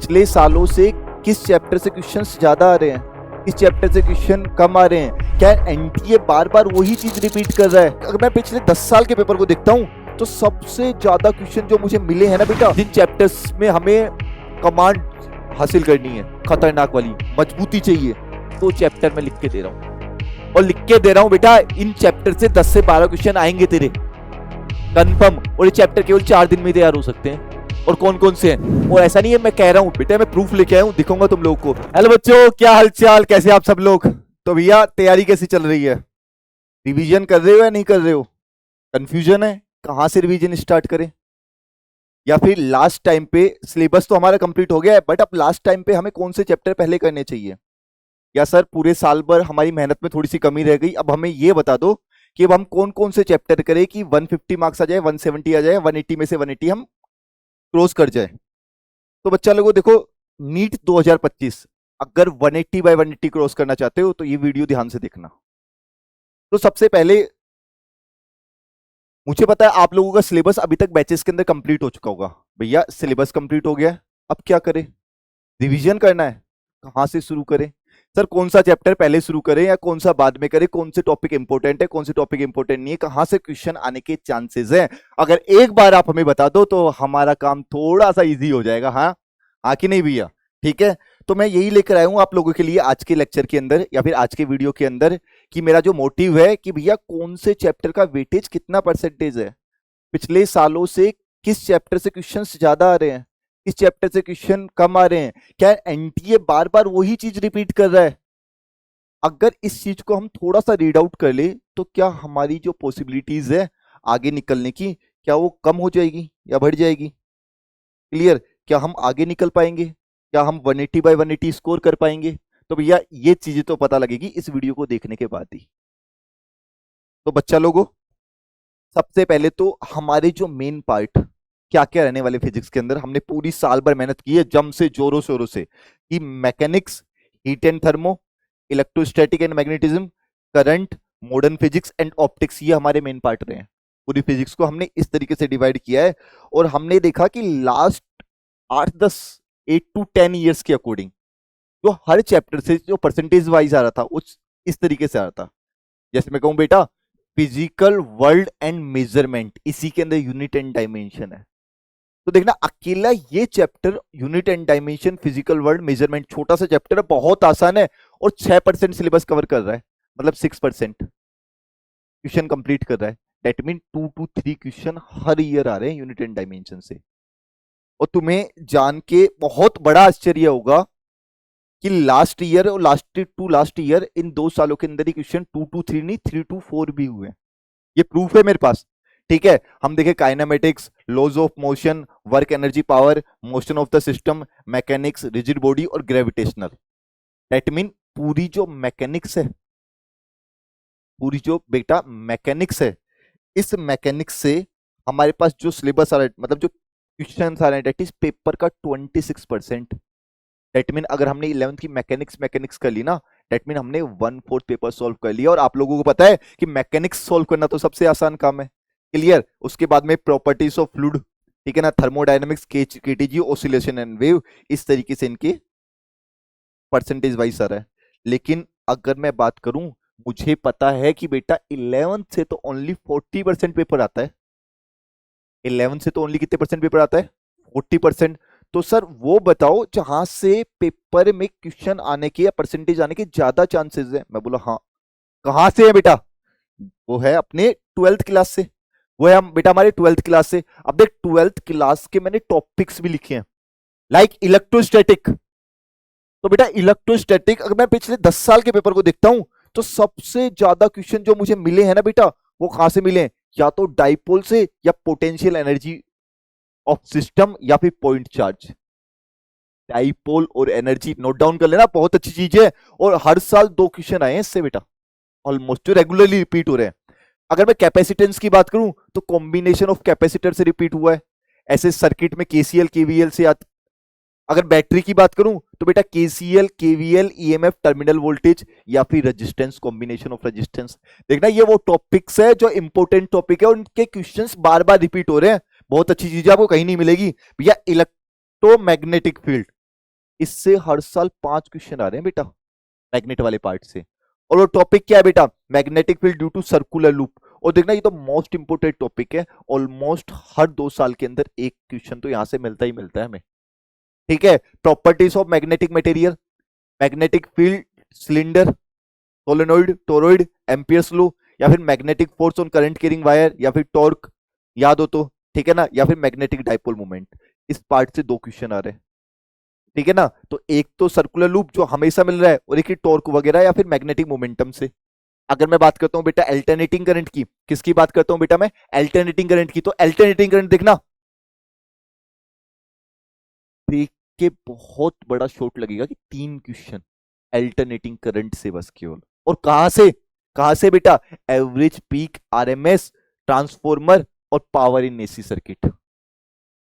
पिछले सालों से किस चैप्टर से क्वेश्चंस ज्यादा आ रहे हैं, किस चैप्टर से क्वेश्चन कम आ रहे हैं? क्या एनटीए बार बार वही चीज रिपीट कर रहा है? अगर मैं पिछले 10 साल के पेपर को देखता हूँ तो सबसे ज्यादा क्वेश्चन जो मुझे मिले हैं ना बेटा, जिन चैप्टर्स में हमें कमांड हासिल करनी है, खतरनाक वाली मजबूती चाहिए, तो चैप्टर में लिख के दे रहा हूँ और लिख के दे रहा हूँ बेटा, इन चैप्टर से 10 से 12 क्वेश्चन आएंगे तेरे कंफर्म। और ये चैप्टर केवल 4 दिन में तैयार हो सकते हैं। और कौन कौन से हैं? और ऐसा नहीं है मैं कह रहा हूं बेटा, मैं प्रूफ लेके आया हूं, दिखाऊंगा तुम लोगों को। हेलो बच्चों, क्या हालचाल, कैसे आप सब लोग? तो भैया तैयारी कैसी चल रही है? रिवीजन कर रहे हो या नहीं कर रहे हो? कंफ्यूजन है कहां से रिवीजन स्टार्ट करें? या फिर लास्ट टाइम पे सिलेबस तो हमारा कंप्लीट हो गया है, बट अब लास्ट टाइम पे हमें कौन से चैप्टर पहले करने चाहिए? या सर पूरे साल भर हमारी मेहनत में थोड़ी सी कमी रह गई, अब हमें ये बता दो कि अब हम कौन कौन से चैप्टर करें कि 150 मार्क्स आ जाए, 170 आ जाए, 180 में से 180 हम क्रॉस कर जाए। तो बच्चा लोगों देखो, नीट 2025 अगर 180 बाय 180 क्रॉस करना चाहते हो तो ये वीडियो ध्यान से देखना। तो सबसे पहले मुझे पता है आप लोगों का सिलेबस अभी तक बैचेस के अंदर कंप्लीट हो चुका होगा। भैया सिलेबस कंप्लीट हो गया, अब क्या करें? रिवीजन करना है, कहां से शुरू करें? सर कौन सा चैप्टर पहले शुरू करें या कौन सा बाद में करें? कौन से टॉपिक इंपॉर्टेंट है, कौन से टॉपिक इंपॉर्टेंट नहीं है? कहां से क्वेश्चन आने के चांसेस हैं? अगर एक बार आप हमें बता दो तो हमारा काम थोड़ा सा इजी हो जाएगा। हाँ कि नहीं भैया? ठीक है, तो मैं यही लेकर आया हूं आप लोगों के लिए आज के लेक्चर के अंदर या फिर आज के वीडियो के अंदर कि मेरा जो मोटिव है कि भैया कौन से चैप्टर का वेटेज कितना परसेंटेज है, पिछले सालों से किस चैप्टर से क्वेश्चंस ज्यादा आ रहे हैं, किस चैप्टर से क्वेश्चन कम आ रहे हैं? क्या एनटीए बार बार वही चीज रिपीट कर रहा है? अगर इस चीज को हम थोड़ा सा रीड आउट कर ले तो क्या हमारी जो पॉसिबिलिटीज है आगे निकलने की, क्या वो कम हो जाएगी या बढ़ जाएगी? क्लियर? क्या हम आगे निकल पाएंगे? क्या हम 180 बाय 180 स्कोर कर पाएंगे? तो भैया ये चीजें तो पता लगेगी इस वीडियो को देखने के बाद ही। तो बच्चा लोगों, सबसे पहले तो हमारे जो मेन पार्ट क्या क्या रहने वाले फिजिक्स के अंदर, हमने पूरी साल भर मेहनत की है जम से, जोरों शोरों से, कि mechanics, heat and thermo, electrostatic and magnetism, current, modern physics and optics, ये हमारे मेन पार्ट रहे हैं। पूरी फिजिक्स को हमने इस तरीके से डिवाइड किया है और हमने देखा कि लास्ट 8-10 8 to 10 ईयर्स के अकॉर्डिंग जो हर चैप्टर से जो परसेंटेज वाइज आ रहा था उस इस तरीके से आ रहा था। जैसे मैं कहूं बेटा, फिजिकल वर्ल्ड एंड मेजरमेंट, इसी के अंदर यूनिट एंड डायमेंशन है। तो देखना अकेला ये chapter unit and dimension, physical world, measurement, छोटा सा चैप्टर है, बहुत आसान है और 6% सिलेबस कवर कर रहा है, मतलब 6% क्वेश्चन कंप्लीट कर रहा है। दैट मीन 2 to 3 क्वेश्चन हर ईयर आ रहे हैं यूनिट एंड डायमेंशन से। और तुम्हें जान के बहुत बड़ा आश्चर्य होगा कि लास्ट ईयर और लास्ट ईयर इन 2 सालों के अंदर ही क्वेश्चन 2 to 3 नहीं, 3 to 4 भी हुए। ये प्रूफ है मेरे पास। ठीक है, हम देखें kinematics, laws of motion, work energy power, motion of the system, mechanics, rigid body और ग्रेविटेशनल। दैट मीन पूरी जो मैकेनिक्स है, पूरी जो बेटा मैकेनिक्स है, इस मैकेनिक्स से हमारे पास जो सिलेबस आ रहा है, मतलब जो क्वेश्चन आ रहे हैं, दैट इज पेपर का 26%। दैट मीन अगर हमने 11th की मैकेनिक्स कर ली ना, दैट मीन हमने 1/4 पेपर सॉल्व कर लिया। और आप लोगों को पता है कि मैकेनिक्स सॉल्व करना तो सबसे आसान काम है। क्लियर? उसके बाद में प्रॉपर्टीज ऑफ फ्लूइड, ठीक है ना, thermodynamics, KTG, oscillation and wave, इस तरीके से इनके परसेंटेज वाइज आ रहा है। लेकिन अगर मैं बात करूं, मुझे पता है कि बेटा 11th से तो ओनली 40% पेपर आता है। 11th से तो ओनली कितने परसेंट पेपर आता है? 40%। तो सर वो बताओ जहां से पेपर में क्वेश्चन आने के या परसेंटेज आने के ज्यादा चांसेस है। मैं बोला हाँ, कहां से है बेटा? वो है अपने 12th क्लास से, वो है हम बेटा हमारे 12th क्लास से। अब देख 12th क्लास के मैंने टॉपिक्स भी लिखे हैं, लाइक इलेक्ट्रोस्टैटिक। तो बेटा इलेक्ट्रोस्टैटिक अगर मैं पिछले 10 साल के पेपर को देखता हूं तो सबसे ज्यादा क्वेश्चन जो मुझे मिले हैं ना बेटा, वो कहां से मिले हैं? या तो डाइपोल से, या पोटेंशियल एनर्जी ऑफ सिस्टम, या फिर पॉइंट चार्ज। डाइपोल और एनर्जी नोट डाउन कर लेना, बहुत अच्छी चीज है। और हर साल 2 क्वेश्चन आए हैं इससे बेटा, ऑलमोस्ट, जो रेगुलरली रिपीट हो रहे हैं। अगर मैं कैपेसिटेंस की बात करूं तो कॉम्बिनेशन ऑफ कैपेसिटर से रिपीट हुआ है, ऐसे सर्किट में केसीएल केवीएल से आता। अगर बैटरी की बात करूं तो बेटा KCL KVL EMF terminal voltage, या फिर रेजिस्टेंस, कॉम्बिनेशन ऑफ रेजिस्टेंस। देखना ये वो टॉपिक्स है जो इंपॉर्टेंट टॉपिक है, उनके क्वेश्चंस बार बार रिपीट हो रहे हैं। बहुत अच्छी चीज है, आपको कहीं नहीं मिलेगी भैया। इलेक्ट्रोमैग्नेटिक फील्ड, इससे हर साल 5 क्वेश्चन आ रहे हैं बेटा, मैग्नेट वाले पार्ट से। और वो टॉपिक क्या है बेटा, magnetic field due to circular loop. और देखना ये तो मोस्ट इंपोर्टेंट टॉपिक है, ऑलमोस्ट हर 2 साल के अंदर एक क्वेश्चन तो यहां से मिलता ही मिलता है हमें। ठीक है, properties of magnetic material, magnetic field, cylinder, solenoid, toroid, Ampere's law, या फिर magnetic force on current carrying wire, या फिर टॉर्क याद हो तो, ठीक है ना, या फिर मैग्नेटिक डाइपोल मोमेंट। इस पार्ट से 2 क्वेश्चन आ रहे हैं, ठीक है ना। तो एक तो सर्कुलर लूप जो हमेशा मिल रहा है, और एक ही टॉर्क वगैरह या फिर मैग्नेटिक मोमेंटम से। अगर मैं बात करता हूं बेटा अल्टरनेटिंग करंट की, किसकी बात करता हूं बेटा मैं, अल्टरनेटिंग करंट की, तो अल्टरनेटिंग करंट देखना, देख के बहुत बड़ा शॉट लगेगा कि 3 क्वेश्चन अल्टरनेटिंग करंट से बस केवल। और कहां से बेटा, एवरेज पीक आरएमएस, ट्रांसफॉर्मर और पावर इन एसी सर्किट।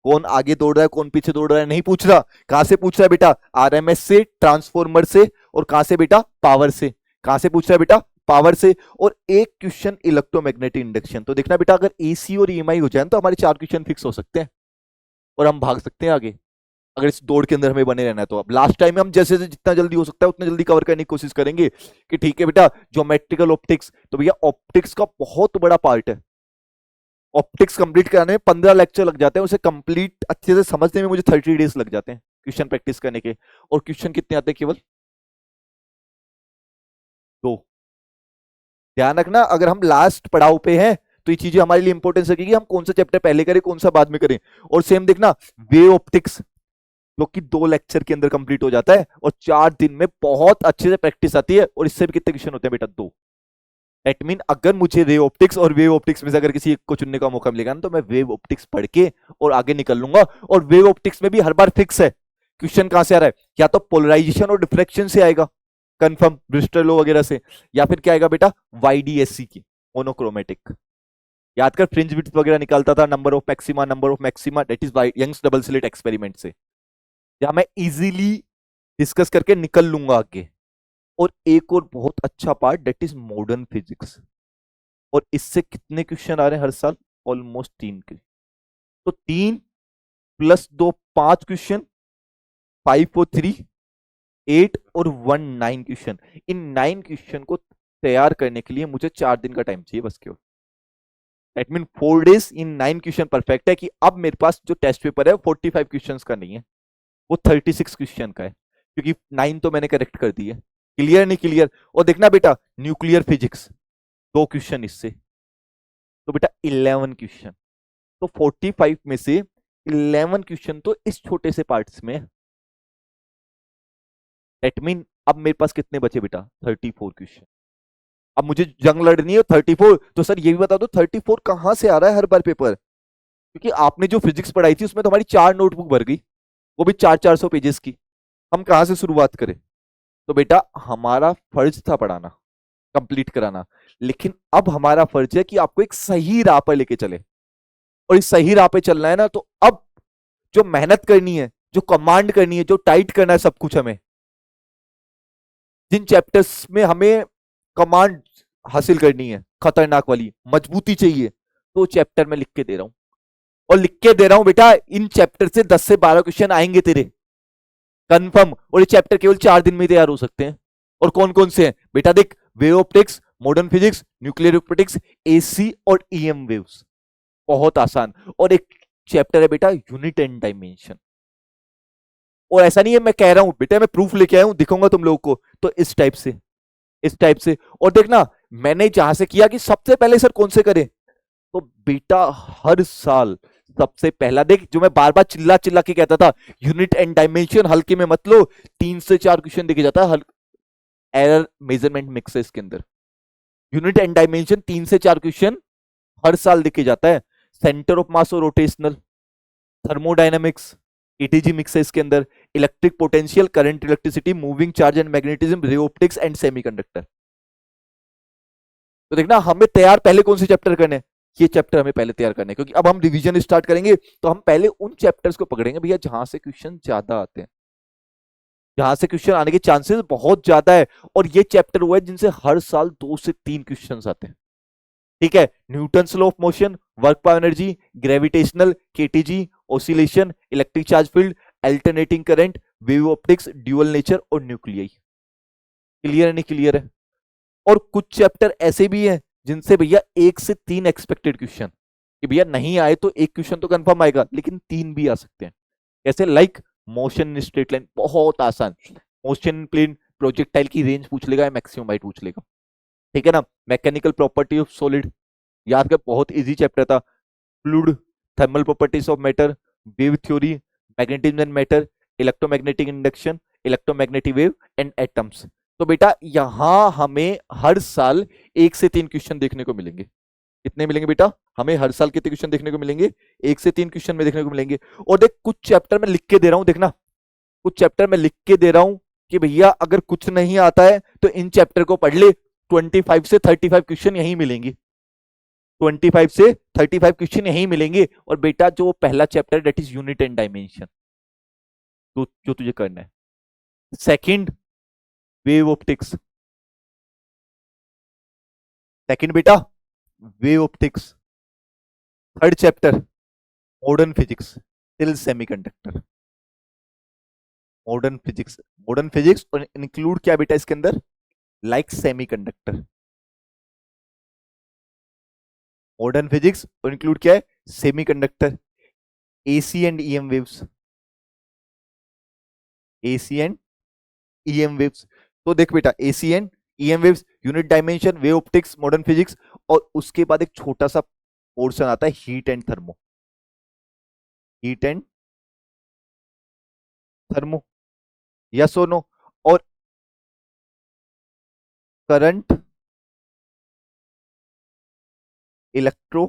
कौन आगे दौड़ रहा है कौन पीछे दौड़ रहा है नहीं पूछ रहा, कहां से पूछ रहा है बेटा, आरएमएस से, ट्रांसफॉर्मर से, और कहां से बेटा, पावर से। कहां से पूछ रहा है बेटा, पावर से। और एक क्वेश्चन इलेक्ट्रोमैग्नेटिक इंडक्शन। तो देखना बेटा अगर एसी और ईएमआई हो जाए तो हमारे 4 क्वेश्चन फिक्स हो सकते हैं और हम भाग सकते हैं आगे, अगर इस दौड़ के अंदर हमें बने रहना है। तो अब लास्ट टाइम में हम जैसे जितना जल्दी हो सकता है उतना जल्दी कवर करने की कोशिश करेंगे कि ठीक है बेटा, ज्योमेट्रिकल ऑप्टिक्स, तो भैया ऑप्टिक्स का बहुत बड़ा पार्ट है। ऑप्टिक्स कंप्लीट कराने में 15 लेक्चर लग जाते हैं, उसे कंप्लीट अच्छे से समझने में मुझे 30 डेज लग जाते हैं क्वेश्चन प्रैक्टिस करने के। और क्वेश्चन कितने आते हैं, केवल 2। ध्यान रखना अगर हम लास्ट पड़ाव पे हैं तो ये चीजें हमारे लिए इंपॉर्टेंस रखेगी, हम कौन सा चैप्टर पहले करें कौन सा बाद में करें। और सेम देखना वेव ऑप्टिक्स, जो कि 2 लेक्चर के अंदर कंप्लीट हो जाता है और 4 दिन में बहुत अच्छे से प्रैक्टिस आती है। और इससे भी कितने क्वेश्चन होते हैं बेटा, 2। एट मीन अगर मुझे रे ऑप्टिक्स और वेव ऑप्टिक्स में से अगर किसी एक को चुनने का मौका मिलेगा ना, तो मैं वेव ऑप्टिक्स पढ़ के और आगे निकल लूंगा। और वेव ऑप्टिक्स में भी हर बार फिक्स है क्वेश्चन कहां से आ रहा है, या तो पोलराइजेशन और डिफ्रेक्शन से आएगा कंफर्म, ब्रिस्टल लॉ वगैरह से, या फिर क्या आएगा बेटा, वाईडीएससी की, मोनोक्रोमेटिक। याद कर फ्रिंज विड्थ वगैरह निकालता था, number of maxima that is Young's double slit experiment से, या मैं इजीली डिस्कस करके निकल लूंगा आगे। और एक और बहुत अच्छा part that is modern physics, और इससे कितने क्वेश्चन आ रहे हैं हर साल, ऑलमोस्ट 3 के। तो 3 + 2 5 क्वेश्चन, 5 और 3 8 और 1 9 क्वेश्चन। इन 9 क्वेश्चन को तैयार करने के लिए मुझे 4 दिन का टाइम चाहिए बस केवल। That mean 4 days in 9 question perfect है कि अब मेरे पास जो टेस्ट पेपर है 45 क्वेश्चन का नहीं है, वो 36 क्वेश्चन का है, क्योंकि 9 तो मैंने करेक्ट कर दी है। क्लियर नहीं क्लियर। और देखना बेटा न्यूक्लियर फिजिक्स 2 क्वेश्चन इससे, तो बेटा 11 क्वेश्चन। तो 45 में से 11 क्वेश्चन तो इस छोटे से पार्ट्स में। दैट मीन अब मेरे पास कितने बचे बेटा, 34 क्वेश्चन। अब मुझे जंग लड़नी है 34। तो सर ये भी बता दो 34 कहां से आ रहा है हर बार पेपर, क्योंकि आपने जो फिजिक्स पढ़ाई थी उसमें तो हमारी 4 नोटबुक भर गई, वो भी 400 पेजेस की। हम कहां से शुरुआत करें। तो बेटा हमारा फर्ज था पढ़ाना, कंप्लीट कराना, लेकिन अब हमारा फर्ज है कि आपको एक सही राह पर लेके चले। और इस सही राह पे चलना है ना, तो अब जो मेहनत करनी है, जो कमांड करनी है, जो टाइट करना है सब कुछ हमें, जिन चैप्टर्स में हमें कमांड हासिल करनी है खतरनाक वाली, मजबूती चाहिए, तो चैप्टर में लिख के दे रहा हूं। और लिख के दे रहा हूं बेटा, इन चैप्टर से 10 से 12 क्वेश्चन आएंगे तेरे कंफर्म। और ये चैप्टर केवल 4 दिन में तैयार हो सकते हैं। और कौन कौन से हैं बेटा, देख wave optics, modern physics, nuclear optics, AC और ईएम वेव्स, बहुत आसान। और एक चैप्टर है बेटा यूनिट एंड डायमेंशन। और ऐसा नहीं है मैं कह रहा हूं बेटा, मैं प्रूफ लेके आया हूं, दिखाऊंगा तुम लोगों को। तो इस टाइप से, इस टाइप से। और देखना मैंने जहां से किया कि सबसे पहले सर कौन से करें, तो बेटा हर साल सबसे पहला देख, जो मैं बार बार चिल्ला चिल्ला के कहता था, यूनिट एंड डायमेंशन हल्के में मत लो, 3 से 4 क्वेश्चन देखे जाता है एरर मेजरमेंट मिक्स है इसके अंदर। यूनिट एंड डायमेंशन 3 से 4 क्वेश्चन हर साल देखे जाता है। सेंटर ऑफ मास और रोटेशनल, थर्मोडायनामिक्स, एटीजी मिक्स है इसके अंदर, electric potential, current, electricity, moving charge and magnetism, ray optics and semiconductor. तो देखना हमें तैयार पहले कौन से चैप्टर करने हैं, ये चैप्टर हमें पहले तैयार करने हैं, क्योंकि अब हम रिवीजन स्टार्ट करेंगे तो हम पहले उन चैप्टर्स को पकड़ेंगे भैया जहां से क्वेश्चन ज्यादा आते हैं, जहां से क्वेश्चन आने के चांसेस बहुत ज्यादा है। और ये चैप्टर वो है जिनसे हर साल 2 से 3 क्वेश्चन आते हैं। ठीक है, Newton's law of motion, work power energy, gravitational, KTG, oscillation, electric charge field, alternating current, wave optics, dual nature और न्यूक्लियाई। क्लियर है नहीं क्लियर है? और कुछ चैप्टर ऐसे भी हैं जिनसे भैया 1 से 3 एक्सपेक्टेड क्वेश्चन, कि भैया नहीं आए तो एक क्वेश्चन तो कंफर्म आएगा लेकिन 3 भी आ सकते हैं। कैसे? Like motion in straight line, बहुत आसान। मोशन प्लेन प्रोजेक्टाइल की रेंज पूछ लेगा या मैक्सिमम हाइट पूछ लेगा। ठीक है ना? मैकेनिकल प्रॉपर्टी ऑफ सॉलिड याद कर, बहुत इजी चैप्टर था। Fluid, thermal properties of matter, wave theory, magnetism and matter, electromagnetic induction, electromagnetic wave and atoms. तो बेटा यहां हमें हर साल 1 से 3 क्वेश्चन देखने को मिलेंगे। कितने मिलेंगे बेटा? हमें हर साल कितने क्वेश्चन देखने को मिलेंगे? 1 से 3 क्वेश्चन में देखने को मिलेंगे। और देख कुछ चैप्टर में लिख के दे रहा हूं, देखना कुछ चैप्टर में लिख के दे रहा हूं कि भैया अगर कुछ नहीं आता है तो इन चैप्टर को पढ़ ले, 25 से 35 क्वेश्चन यही मिलेंगे। 25 से 35 क्वेश्चन यही मिलेंगे। और बेटा जो पहला chapter that is unit and dimension, तो जो तुझे करना है। सेकंड वेव ऑप्टिक्स, सेकंड बेटा wave optics. Third chapter modern physics till semiconductor. Modern physics, modern physics और इंक्लूड क्या बेटा इसके अंदर? Like semiconductor. मॉडर्न फिजिक्स और इंक्लूड क्या है? Semiconductor, AC and EM waves, AC and EM waves. तो देख बेटा AC and EM waves, unit dimension, wave optics, modern physics, और उसके बाद एक छोटा सा पोर्शन आता है heat and thermo, heat and thermo, yes और नो। और करंट, इलेक्ट्रो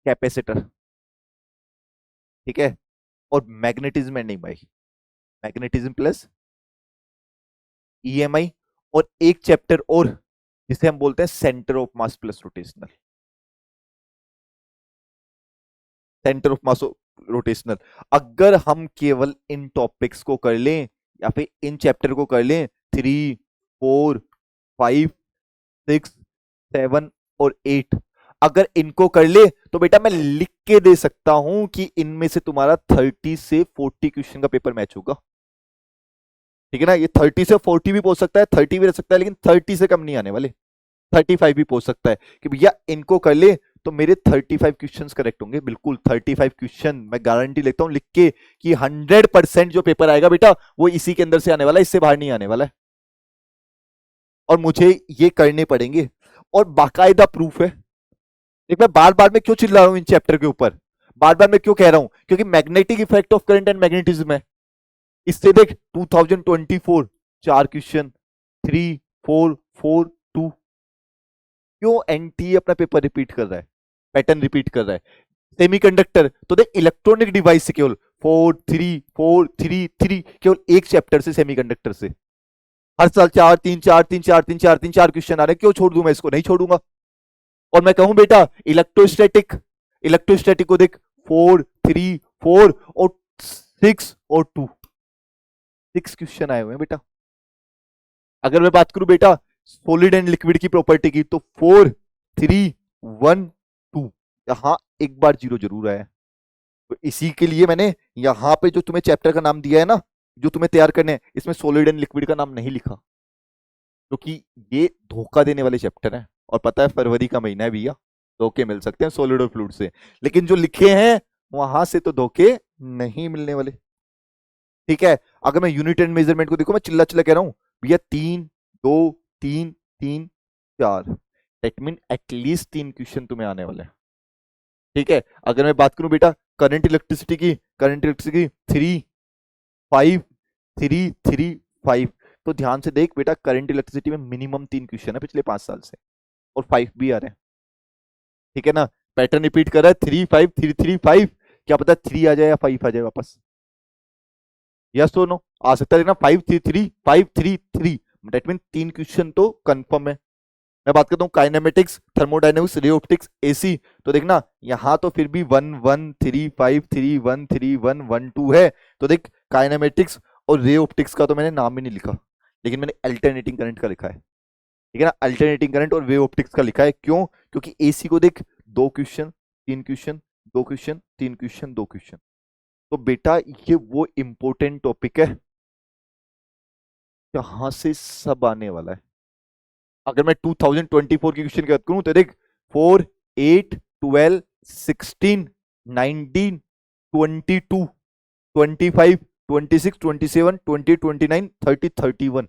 कैपेसिटर। ठीक है? और मैग्नेटिज्म एंड नहीं भाई, मैग्नेटिज्म प्लस ईएमआई। और एक चैप्टर और जिसे हम बोलते हैं centre of mass plus rotational, centre of mass rotational. अगर हम केवल इन टॉपिक्स को कर लें या फिर इन चैप्टर को कर लें, 3, 4, 5, 6, 7 और 8, अगर इनको कर ले तो बेटा मैं लिख के दे सकता हूं कि इनमें से तुम्हारा 30 से 40 क्वेश्चन का पेपर मैच होगा। ठीक है ना? ये 30 से 40 भी पहुंच सकता है, 30 भी रह सकता है, लेकिन 30 से कम नहीं आने वाले। 35 भी पहुंच सकता है कि भैया इनको कर ले तो मेरे 35 क्वेश्चंस करेक्ट होंगे। बिल्कुल 35 क्वेश्चन मैं गारंटी लेता हूं लिख के कि 100% जो पेपर आएगा बेटा वो इसी के अंदर से आने वाला है, इससे बाहर नहीं आने वाला है। और मुझे ये करने पड़ेंगे और बाकायदा प्रूफ है। देख मैं बार बार में क्यों चिल्ला रहा हूं इन चैप्टर के ऊपर, बार बार मैं क्यों कह रहा हूं? क्योंकि magnetic effect of current and magnetism है। इससे देख 2024 4 क्वेश्चन, 3, 4, 4, 2। क्यों एनटीए अपना पेपर रिपीट कर रहा है, पैटर्न रिपीट कर रहा है? सेमीकंडक्टर तो देख इलेक्ट्रॉनिक डिवाइस से केवल 4, 3, 4, 3, 3 केवल एक चैप्टर से, सेमीकंडक्टर से हर साल 4, 3, 4, 3, 4, 3, 4 क्वेश्चन आ रहे हैं। क्यों छोड़ दूं मैं इसको? नहीं छोड़ूंगा। और मैं कहूं बेटा इलेक्ट्रोस्टैटिक, इलेक्ट्रोस्टैटिक को देख 4, 3, 4 और 6 और 2, 6 क्वेश्चन आए हुए हैं बेटा। अगर मैं बात करूं बेटा सॉलिड एंड लिक्विड की प्रॉपर्टी की, तो 4, 3, 1, 2, यहां एक बार जीरो जरूर आया है। तो इसी के लिए मैंने यहां पे जो तुम्हें चैप्टर का नाम दिया है ना, जो तुम्हें तैयार करने हैं, इसमें सॉलिड एंड लिक्विड का नाम नहीं लिखा, क्योंकि ये धोखा देने वाले चैप्टर हैं। और पता है फरवरी का महीना है भैया, धोखे मिल सकते हैं सॉलिड और फ्लूइड से, लेकिन जो लिखे हैं वहां से तो धोखे नहीं मिलने वाले। ठीक है? अगर मैं यूनिट एंड मेजरमेंट को देखो, मैं चिल्ला चिल्ला कह रहा हूं भैया 3, 2, 3, 3, 4, दैट मीन एटलीस्ट 3 क्वेश्चन तुम्हें आने वाले हैं। ठीक है? अगर मैं बात करूं बेटा करंट इलेक्ट्रिसिटी की, करंट इलेक्ट्रिसिटी 3, 5, 3, 3, 5, तो ध्यान से देख बेटा करंट इलेक्ट्रिसिटी में मिनिमम 3 क्वेश्चन है पिछले 5 साल से, और 5 भी आ रहे हैं। ठीक है ना? पैटर्न रिपीट कर रहा है 3, 5, 3, 3, 5, क्या पता 3 आ जाए या 5 आ जाए वापस। यस तो नो आ सकता है ना? 5, 3, 3, 5, 3, 3, दैट मीन 3 क्वेश्चन तो कंफर्म है। मैं बात करता हूँ kinematics, thermodynamics, ray optics, AC, तो देखना यहां तो फिर भी 1, 1, 3, 5, 3, 1, 3, 1, 1, 2 है। तो देख काइनेमेटिक्स और रे ऑप्टिक्स का तो मैंने नाम ही नहीं लिखा, लेकिन मैंने अल्टरनेटिंग करंट का लिखा है। ठीक है ना? अल्टरनेटिंग करंट और वेव ऑप्टिक्स का लिखा है। क्यों? क्योंकि एसी को देख 2 question, 3 question, 2 question, 3 question, 2 question, तो बेटा ये वो इंपॉर्टेंट टॉपिक है जहां से सब आने वाला है। अगर मैं 2024 की क्वेश्चन की बात करूं तो देख 4, 8, 12, 16, 19, 22, 25, 26, 27, 20, 29, 30, 31,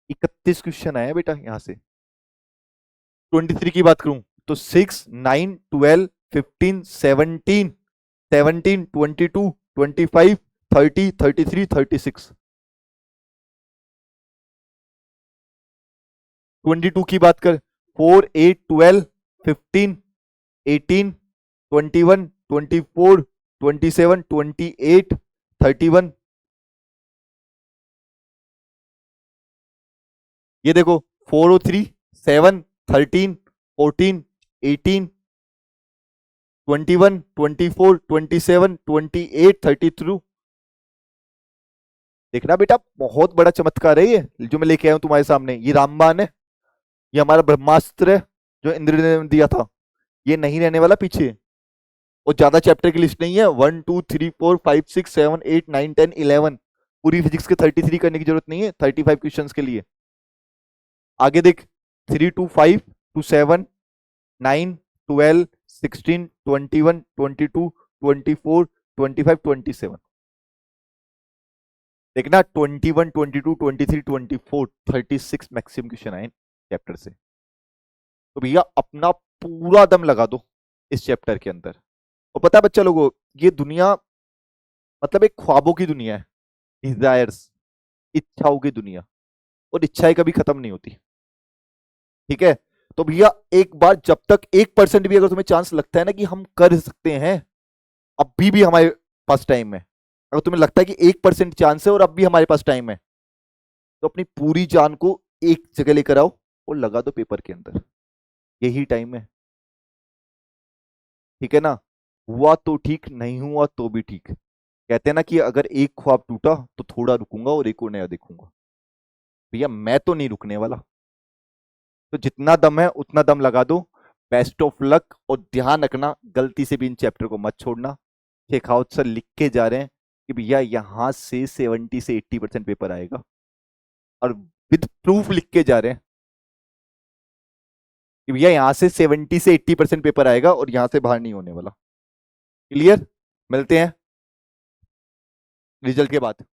31 क्वेश्चन आया बेटा यहां से। 23 की बात करूं तो 6, 9, 12, 15, 17, 17, 22, 25, 30, 33, 36। 22 की बात कर 4, 8, 12, 15, 18, 21, 24, 27, 28, 31। ये देखो 403, 7, 13, 14, 18, 21, 24, 27, 28, 32। देखना बेटा बहुत बड़ा चमत्कार है ये जो मैं लेके आया हूं तुम्हारे सामने। ये रामबाण है, ये हमारा ब्रह्मास्त्र है जो इंद्र ने दिया था। ये नहीं रहने वाला पीछे। और ज्यादा चैप्टर की लिस्ट नहीं है, 1, 2, 3, 4, 5, 6, 7, 8, 9, 10, 11। पूरी फिजिक्स के 33 करने की जरूरत नहीं है 35 क्वेश्चन के लिए। आगे देख 3 to 5 to 7, 9, 12, 16, 21, 22, 24, 25, 27। देखना 21, 22, 23, 24, 36 मैक्सिमम क्वेश्चन आए चैप्टर से। तो भैया अपना पूरा दम लगा दो इस चैप्टर के अंदर। और पता है बच्चा लोगों, ये दुनिया मतलब एक ख्वाबों की दुनिया है, डिजायर्स, इच्छाओं की दुनिया। और इच्छाएं कभी खत्म नहीं होती, ठीक है। तो भैया एक बार जब तक 1% भी अगर तुम्हें चांस लगता है ना कि हम कर सकते हैं, अभी भी हमारे पास टाइम है। अगर तुम्हें लगता है कि 1% चांस है और अब भी हमारे पास टाइम है, तो अपनी पूरी जान को एक जगह लेकर आओ और लगा दो पेपर के अंदर। यही टाइम है, ठीक है ना। हुआ तो ठीक, नहीं हुआ तो भी ठीक। कहते हैं ना कि अगर एक ख्वाब टूटा तो थोड़ा रुकूंगा और एक और नया देखूंगा। भैया मैं तो नहीं रुकने वाला। तो जितना दम है उतना दम लगा दो। Best of luck. और ध्यान रखना गलती से भी इन चैप्टर को मत छोड़ना। शेखावत सर लिख के जा रहे हैं कि भैया यहां से 70 से 80% पेपर आएगा, और विद प्रूफ लिख के जा रहे हैं कि भैया यहां से 70 से 80% पेपर आएगा और यहां से बाहर नहीं होने वाला। क्लियर। मिलते हैं रिजल्ट के बाद।